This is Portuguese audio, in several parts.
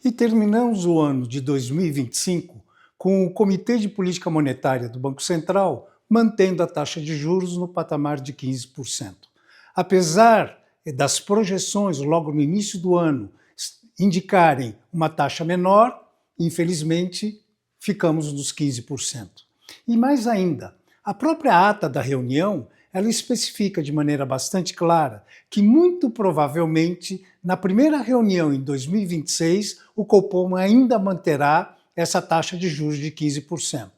E terminamos o ano de 2025 com o Comitê de Política Monetária do Banco Central mantendo a taxa de juros no patamar de 15%. Apesar das projeções logo no início do ano indicarem uma taxa menor, infelizmente ficamos nos 15%. E mais ainda, a própria ata da reunião ela especifica de maneira bastante clara que, muito provavelmente, na primeira reunião em 2026, o Copom ainda manterá essa taxa de juros de 15%.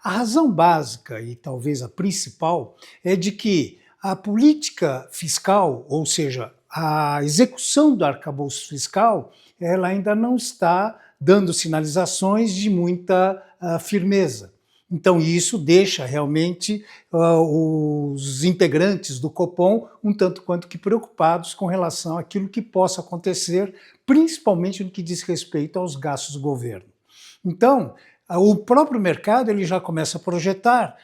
A razão básica, e talvez a principal, é de que a política fiscal, ou seja, a execução do arcabouço fiscal, ela ainda não está dando sinalizações de muita firmeza. Então isso deixa realmente os integrantes do Copom um tanto quanto que preocupados com relação àquilo que possa acontecer, principalmente no que diz respeito aos gastos do governo. Então, o próprio mercado ele já começa a projetar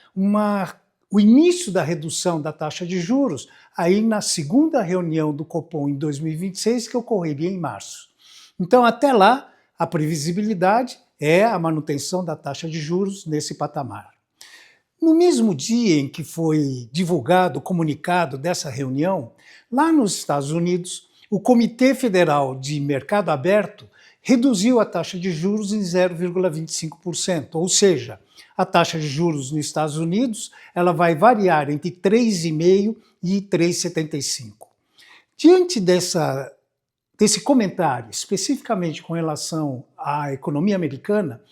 o início da redução da taxa de juros aí na segunda reunião do Copom em 2026, que ocorreria em março. Então, até lá, a previsibilidade é a manutenção da taxa de juros nesse patamar. No mesmo dia em que foi divulgado o comunicado dessa reunião, lá nos Estados Unidos, o Comitê Federal de Mercado Aberto reduziu a taxa de juros em 0,25%, ou seja, a taxa de juros nos Estados Unidos ela vai variar entre 3,5% e 3,75%. Diante desse comentário, especificamente com relação à economia americana,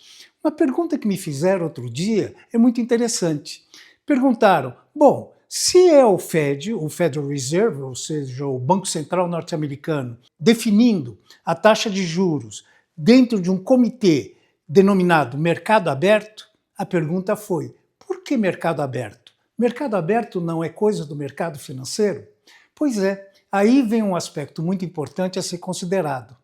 uma pergunta que me fizeram outro dia é muito interessante. Perguntaram, bom, se é o Fed, o Federal Reserve, ou seja, o Banco Central norte-americano, definindo a taxa de juros dentro de um comitê denominado mercado aberto, a pergunta foi, por que mercado aberto? Mercado aberto não é coisa do mercado financeiro? Pois é, aí vem um aspecto muito importante a ser considerado.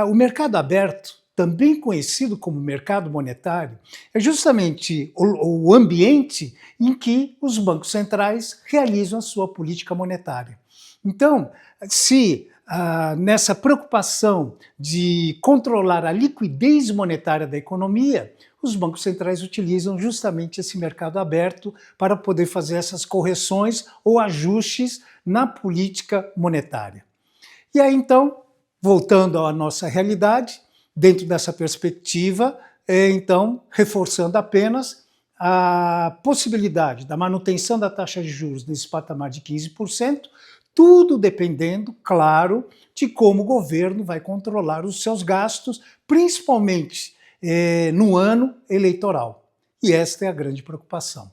O mercado aberto, também conhecido como mercado monetário, é justamente o ambiente em que os bancos centrais realizam a sua política monetária. Então, se nessa preocupação de controlar a liquidez monetária da economia, os bancos centrais utilizam justamente esse mercado aberto para poder fazer essas correções ou ajustes na política monetária. E aí, então, voltando à nossa realidade, dentro dessa perspectiva, então, reforçando apenas a possibilidade da manutenção da taxa de juros nesse patamar de 15%, tudo dependendo, claro, de como o governo vai controlar os seus gastos, principalmente no ano eleitoral. E esta é a grande preocupação.